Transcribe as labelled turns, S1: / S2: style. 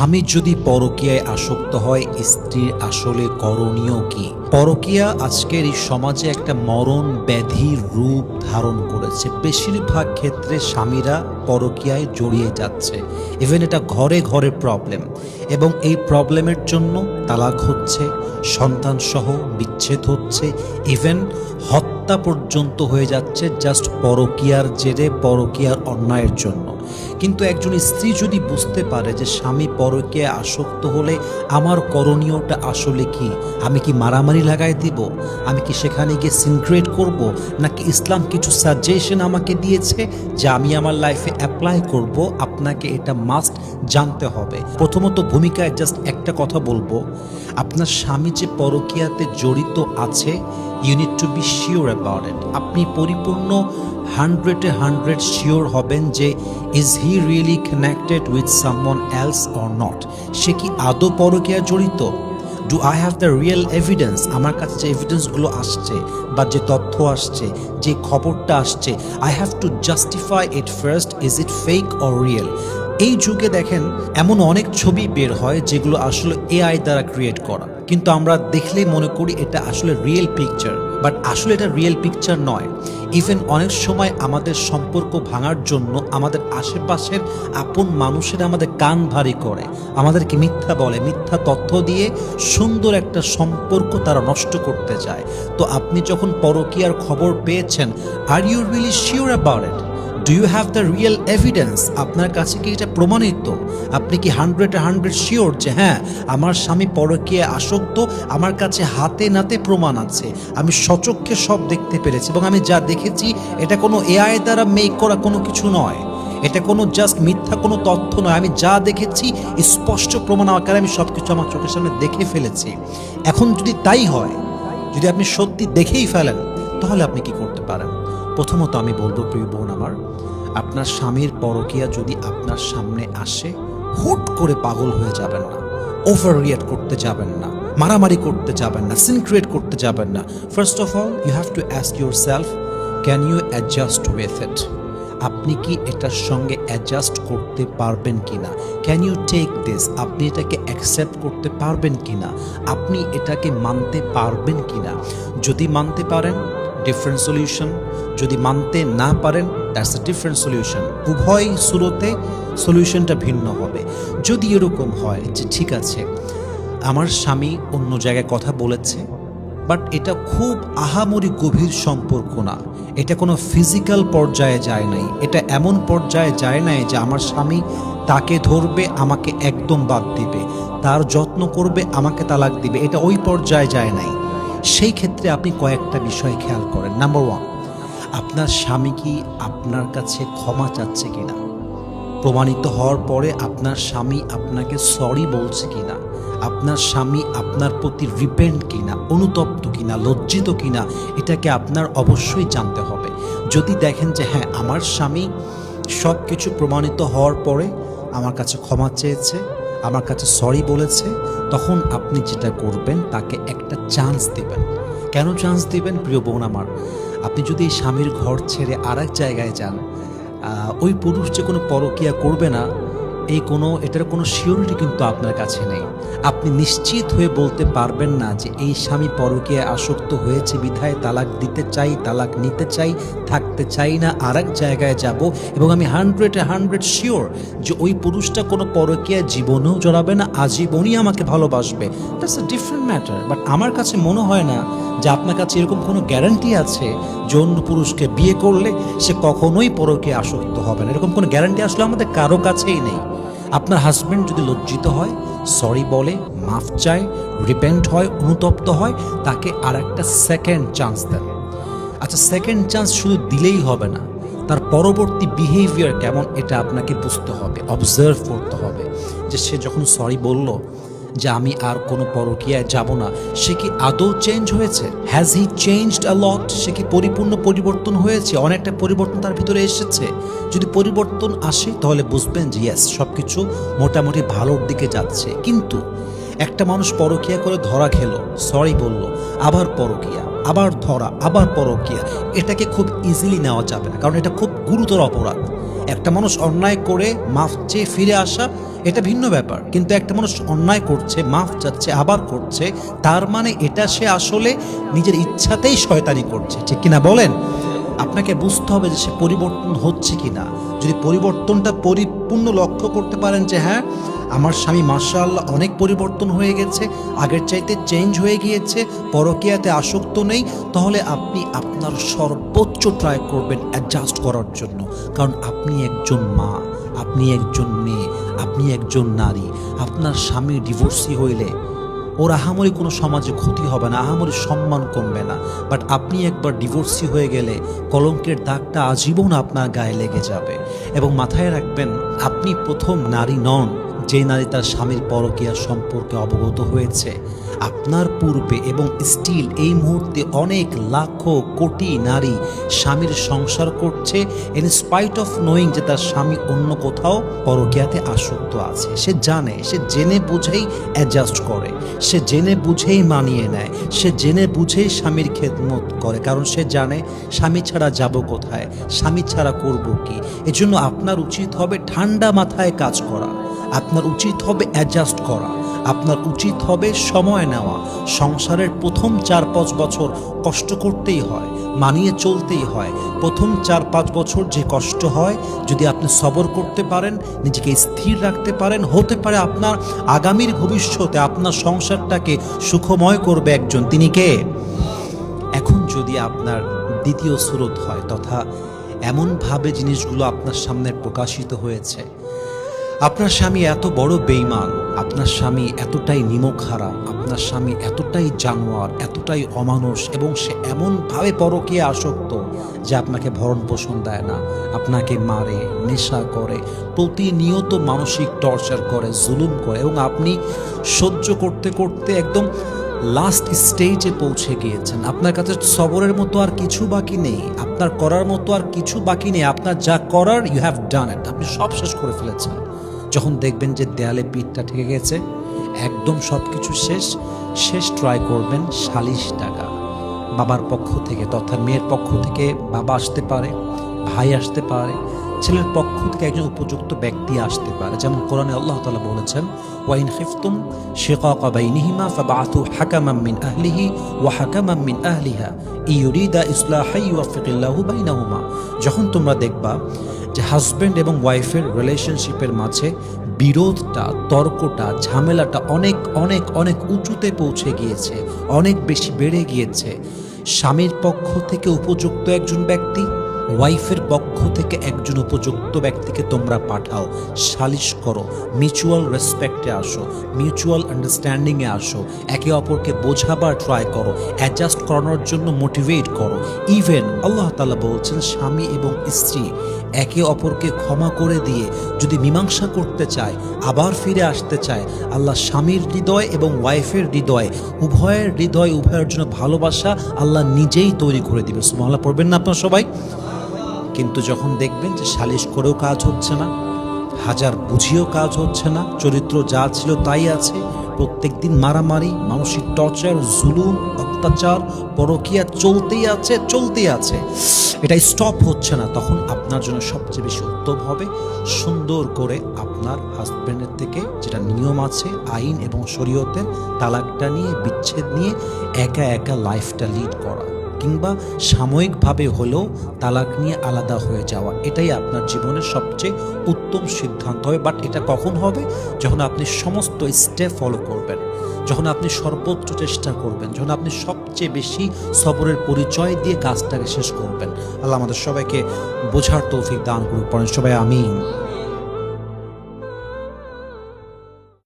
S1: স্বামী যদি পরকীয়ায় আসক্ত হয়, স্ত্রীর আসলে করণীয় কি? পরকীয়া আজকের এই সমাজে একটা মরণ ব্যাধির রূপ ধারণ করেছে। বেশিরভাগ ক্ষেত্রে স্বামীরা পরকীয়ায় জড়িয়ে যাচ্ছে। ইভেন এটা ঘরে ঘরে প্রবলেম, এবং এই প্রবলেমের জন্য তালাক হচ্ছে, সন্তানসহ বিচ্ছেদ হচ্ছে, ইভেন হত্যা পর্যন্ত হয়ে যাচ্ছে জাস্ট পরকীয়ার জেরে, পরকীয়ার অন্যায়ের জন্য। কিন্তু একজন স্ত্রী যদি বুঝতে পারে যে স্বামী পরকীয়ায় আসক্ত হলে আমার করণীয়টা আসলে কি, আমি কি মারামারি লাগাই দিব, আমি কি সেখানে গিয়ে সিনক্রেট করব, নাকি ইসলাম কিছু সাজেশন আমাকে দিয়েছে যে আমি আমার লাইফে অ্যাপ্লাই করব, আপনাকে এটা মাস্ট জানতে হবে। প্রথমত ভূমিকায় জাস্ট একটা কথা বলবো, আপনার স্বামী যে পরকীয়াতে জড়িত আছে, you need to be sure about it. আপনি পরিপূর্ণ 100% শিওর হবেন যে is he really connected with someone else or not. সে কি আদৌ পরকীয়ায় জড়িত? Do I have the real evidence? আমার কাছে যে এভিডেন্সগুলো আসছে বা যে তথ্য আসছে, যে খবরটা আসছে, I have to justify it first, is it fake or real? এই যুগে দেখেন এমন অনেক ছবি বের হয় যেগুলো আসলে এআই দ্বারা ক্রিয়েট করা, কিন্তু আমরা দেখলেই মনে করি এটা আসলে রিয়েল পিকচার, বাট আসলে এটা রিয়েল পিকচার নয়। ইভেন অনেক সময় আমাদের সম্পর্ক ভাঙার জন্য আমাদের আশেপাশের আপন মানুষেরা আমাদের কান ভারী করে, আমাদেরকে মিথ্যা বলে, মিথ্যা তথ্য দিয়ে সুন্দর একটা সম্পর্ক তারা নষ্ট করতে চায়। তো আপনি যখন পরকীয়ার খবর পেয়েছেন, are you really sure about it? Do you have the real evidence? আপনার কাছে কি এটা প্রমাণিত? আপনি কি 100% শিওর যে হ্যাঁ আমার স্বামী পরকীয়ায় আসক্ত, আমার কাছে হাতে নাতে প্রমাণ আছে, আমি সচক্ষে সব দেখতে পেরেছি, এবং আমি যা দেখেছি এটা কোনো এআই দ্বারা মেক করা কোনো কিছু নয়, এটা কোনো জাস্ট মিথ্যা কোনো তথ্য নয়, আমি যা দেখেছি স্পষ্ট প্রমাণ আকারে আমি সব কিছু আমার চোখের সামনে দেখে ফেলেছি। এখন যদি তাই হয়, যদি আপনি সত্যি দেখেই ফেলেন, তাহলে আপনি কি করতে পারেন? প্রথমত আমি বলবো, প্রিয় বোন আমার, আপনার স্বামীর পরকীয়া যদি আপনার সামনে আসে, হুট করে পাগল হয়ে যাবেন না, ওভার রিয়েক্ট করতে যাবেন না, মারামারি করতে যাবেন না, সিনক্রেট করতে যাবেন না। First of all you have to ask yourself, can you adjust with it? আপনি কি এটার সঙ্গে অ্যাডজাস্ট করতে পারবেন কিনা? Can you take this? আপনি এটাকে অ্যাকসেপ্ট করতে পারবেন কিনা? আপনি এটাকে মানতে পারবেন কিনা? যদি মানতে পারেন, ডিফারেন্ট সলিউশন। যদি মানতে না পারেন, দ্যাটস এ ডিফারেন্ট সলিউশন। উভয় সুরতে সলিউশনটা ভিন্ন হবে। যদি এরকম হয় যে ঠিক আছে আমার স্বামী অন্য জায়গায় কথা বলেছে, বাট এটা খুব আহামরি গভীর সম্পর্ক না, এটা কোনো ফিজিক্যাল পর্যায়ে যায় নাই, এটা এমন পর্যায়ে যায় নাই যে আমার স্বামী তাকে ধরবে, আমাকে একদম বাদ দিবে, তার যত্ন করবে, আমাকে তালাক দিবে, এটা ওই পর্যায়ে যায় নাই। সেই ক্ষেত্রে আপনি কয়েকটা বিষয় খেয়াল করেন। নাম্বার 1, আপনার স্বামী কি আপনার কাছে ক্ষমা চাচ্ছে কিনা? প্রমাণিত হওয়ার পরে আপনার স্বামী আপনাকে সরি বলছে কিনা? আপনার স্বামী আপনার প্রতি রিপেন্ট কিনা, অনুতপ্ত কিনা, লজ্জিত কিনা, এটাকে আপনার অবশ্যই জানতে হবে। যদি দেখেন যে হ্যাঁ আমার স্বামী সব কিছু প্রমাণিত হওয়ার পরে আমার কাছে ক্ষমা চেয়েছে, আমার কাছে সরি বলেছে, তখন আপনি যেটা করবেন তাকে একটা চান্স দেবেন। কেন চান্স দিবেন প্রিয় বোন আমার? আপনি যদি এই স্বামীর ঘর ছেড়ে আর এক জায়গায় যান, ওই পুরুষ যে কোনো পরকীয়া করবে না এটার কোনো শিওরিটি কিন্তু আপনার কাছে নেই। আপনি নিশ্চিত হয়ে বলতে পারবেন না যে এই স্বামী পরকীয়ায় আসক্ত হয়েছে বিধায় তালাক দিতে চাই, তালাক নিতে চাই, থাকতে চাই না, আর এক জায়গায় যাব, এবং আমি 100% শিওর যে ওই পুরুষটা কোনো পরকীয়ায় জীবনেও জড়াবে না, আজীবনই আমাকে ভালোবাসবে। That's a different matter. But আমার কাছে মনে হয় না যে আপনার কাছে এরকম কোনো গ্যারান্টি আছে যে অন্য পুরুষকে বিয়ে করলে সে কখনোই পরকীয়ায় আসক্ত হবে না। এরকম কোনো গ্যারান্টি আসলে আমাদের কারো কাছেই নেই। আপনার হাজব্যান্ড যদি লজ্জিত হয়, সরি বলে, মাফ চায়, রিপেন্ট হয়, অনুতপ্ত হয়, তাকে আর একটা সেকেন্ড চান্স দেন। আচ্ছা, সেকেন্ড চান্স শুধু দিলেই হবে না, তার পরবর্তী বিহেভিয়ার কেমন এটা আপনাকে বুঝতে হবে, অবজার্ভ করতে হবে। যে সে যখন সরি বলল যে আমি আর কোনো পরকীয়ায় যাব না, সে কি আদৌ চেঞ্জ হয়েছে? হ্যাজ হি চেঞ্জড আ লট? সে কি পরিপূর্ণ পরিবর্তন হয়েছে? অনেকটা পরিবর্তন তার ভিতরে এসেছে। যদি পরিবর্তন আসে তাহলে বুঝবেন যে ইয়েস সব কিছু মোটামুটি ভালোর দিকে যাচ্ছে। কিন্তু একটা মানুষ পরকীয়া করে ধরা খেলো, সরি বলল, আবার পরকীয়া, আবার ধরা, আবার পরকীয়া, এটাকে খুব ইজিলি নেওয়া যাবে না, কারণ এটা খুব গুরুতর অপরাধ। একটা মানুষ অন্যায় করে মাফ চেয়ে ফিরে আসা এটা ভিন্ন ব্যাপার, কিন্তু একটা মানুষ অন্যায় করছে, মাফ চাচ্ছে, আবার করছে, তার মানে এটা সে আসলে নিজের ইচ্ছাতেই শয়তানি করছে, ঠিক কিনা বলেন? আপনাকে বুঝতে হবে যে সে পরিবর্তন হচ্ছে কিনা। যদি পরিবর্তনটা পরিপূর্ণ লক্ষ্য করতে পারেন যে হ্যাঁ আমার স্বামী মাশাআল্লাহ অনেক পরিবর্তন হয়ে গেছে, আগের চাইতে চেঞ্জ হয়ে গিয়েছে, পরকীয়াতে আসক্ত নেই, তাহলে আপনি আপনার সর্বোচ্চ ট্রাই করবেন অ্যাডজাস্ট করার জন্য। কারণ আপনি একজন মা, আপনি একজন মেয়ে, আপনি একজন নারী। আপনার স্বামী ডিভোর্সি হইলে ওর আহামরি কোনো সমাজে ক্ষতি হবে না, আহামরি সম্মান কমবে না। বাট আপনি একবার ডিভোর্সি হয়ে গেলে কলঙ্কের দাগটা আজীবন আপনার গায়ে লেগে যাবে। এবং মাথায় রাখবেন, আপনি প্রথম নারী নন যে নারী তার স্বামীর পরকীয়া সম্পর্কে অবগত হয়েছে। আপনার পূর্বে এবং স্টিল এই মুহূর্তে অনেক লাখো কোটি নারী স্বামীর সংসার করছে ইন স্পাইট অফ নোয়িং যে তার স্বামী অন্য কোথাও পরকীয়াতে আসক্ত আছে। সে জানে, সে জেনে বুঝেই অ্যাডজাস্ট করে, সে জেনে বুঝেই মানিয়ে নেয়, সে জেনে বুঝেই স্বামীর খেদমত করে, কারণ সে জানে স্বামী ছাড়া যাব কোথায়, স্বামী ছাড়া করব কি। এজন্য আপনার উচিত হবে ঠান্ডা মাথায় কাজ করা, আপনার উচিত হবে অ্যাডজাস্ট করা, আপনার উচিত হবে সময় নেওয়া। সংসারের প্রথম 4-5 বছর কষ্ট করতেই হয়, মানিয়ে চলতেই হয়। প্রথম 4-5 বছর যে কষ্ট হয়, যদি আপনি সবর করতে পারেন, নিজেকে স্থির রাখতে পারেন, হতে পারে আপনার আগামীর ভবিষ্যতে আপনার সংসারটাকে সুখময় করবে একজন, তিনি কে? এখন যদি আপনার দ্বিতীয় সুরত হয়, তথা এমনভাবে জিনিসগুলো আপনার সামনে প্রকাশিত হয়েছে, আপনার স্বামী এত বড় বেঈমান, আপনার স্বামী এতটাই নিমক হারাম, আপনার স্বামী এতটাই জানোয়ার, এতটাই অমানুষ, এবং সে এমনভাবে পরকীয়া আসক্ত যে আপনাকে ভরণ পোষণ দেয় না, আপনাকে মারে, নেশা করে, প্রতিনিয়ত মানসিক টর্চার করে, জুলুম করে, এবং আপনি সহ্য করতে করতে একদম লাস্ট স্টেজে পৌঁছে গিয়েছেন। আপনার কাছে সবরের মতো আর কিছু বাকি নেই, আপনার করার মতো আর কিছু বাকি নেই। আপনার যা করার ইউ হ্যাভ ডান ইট, আপনি সব শেষ করে ফেলেছেন। যখন দেখবেন যে দেয়ালে পিঠটা ঠেকে গেছে, একদম সব কিছু শেষ, ট্রাই করবেন সালিশ টাকা বাবার পক্ষ থেকে, তথা মেয়ের পক্ষ থেকে বাবা আসতে পারে, ভাই আসতে পারে, ছেলের পক্ষ থেকে একজন উপযুক্ত ব্যক্তি আসতে পারে। যেমন কোরআনে আল্লাহ তাআলা বলেছেন, ওয়াইন খিফতুম শিকাকা বাইনিহিমা ফাবাআথু হাকামান মিন আহলিহি ওয়া হাকামান মিন আহলিহা ইউরিদা ইসলাহাই ইউওয়াফিকিল্লাহু বাইনাহুমা। যখন তোমরা দেখবা যে হাজব্যান্ড এবং ওয়াইফের রিলেশনশিপের মাঝে বিরোধটা, তর্কটা, ঝামেলাটা অনেক অনেক অনেক উঁচুতে পৌঁছে গিয়েছে, অনেক বেশি বেড়ে গিয়েছে, স্বামীর পক্ষ থেকে উপযুক্ত একজন ব্যক্তি, ওয়াইফের পক্ষ থেকে একজন উপযুক্ত ব্যক্তিকে তোমরা পাঠাও, সালিশ করো, মিউচুয়াল রেসপেক্টে আসো, মিউচুয়াল আন্ডারস্ট্যান্ডিংয়ে আসো, একে অপরকে বোঝাবার ট্রাই করো, অ্যাডজাস্ট করানোর জন্য মোটিভেট করো। ইভেন আল্লাহ তাআলা বলছেন স্বামী এবং স্ত্রী একে অপরকে ক্ষমা করে দিয়ে যদি মীমাংসা করতে চায়, আবার ফিরে আসতে চায়, আল্লাহ স্বামীর হৃদয় এবং ওয়াইফের হৃদয়, উভয়ের হৃদয়, উভয়ের জন্য ভালোবাসা আল্লাহ নিজেই তৈরি করে দিবে। সুবহানাল্লাহ পড়বেন না আপনারা সবাই? কিন্তু যখন দেখবেন যে সালিশ করেও কাজ হচ্ছে না, হাজার বুঝিয়েও কাজ হচ্ছে না, চরিত্র যা ছিল তাই আছে, প্রত্যেক দিন মারামারি, মানসিক টর্চার, জুলুম, অত্যাচার, পরকীয়া চলতেই আছে, এটা স্টপ হচ্ছে না, তখন আপনার জন্য সবচেয়ে বেশি উত্তম হবে সুন্দর করে আপনার হাজব্যান্ডের থেকে, যেটা নিয়ম আছে আইন এবং শরীয়তের, তালাকটা নিয়ে, বিচ্ছেদ নিয়ে একা একা লাইফটা লিড করা, কিংবা সাময়িকভাবে হলেও তালাক নিয়ে আলাদা হয়ে যাওয়া। এটাই আপনার জীবনের সবচেয়ে উত্তম সিদ্ধান্ত হবে। বাট এটা কখন হবে? যখন আপনি সমস্ত স্টেপ ফলো করবেন, যখন আপনি সর্বোচ্চ চেষ্টা করবেন, যখন আপনি সবচেয়ে বেশি সবরের পরিচয় দিয়ে কাজটাকে শেষ করবেন। আল্লাহ আমাদের সবাইকে বোঝার তৌফিক দান করুন। পড়েন সবাই আমিন।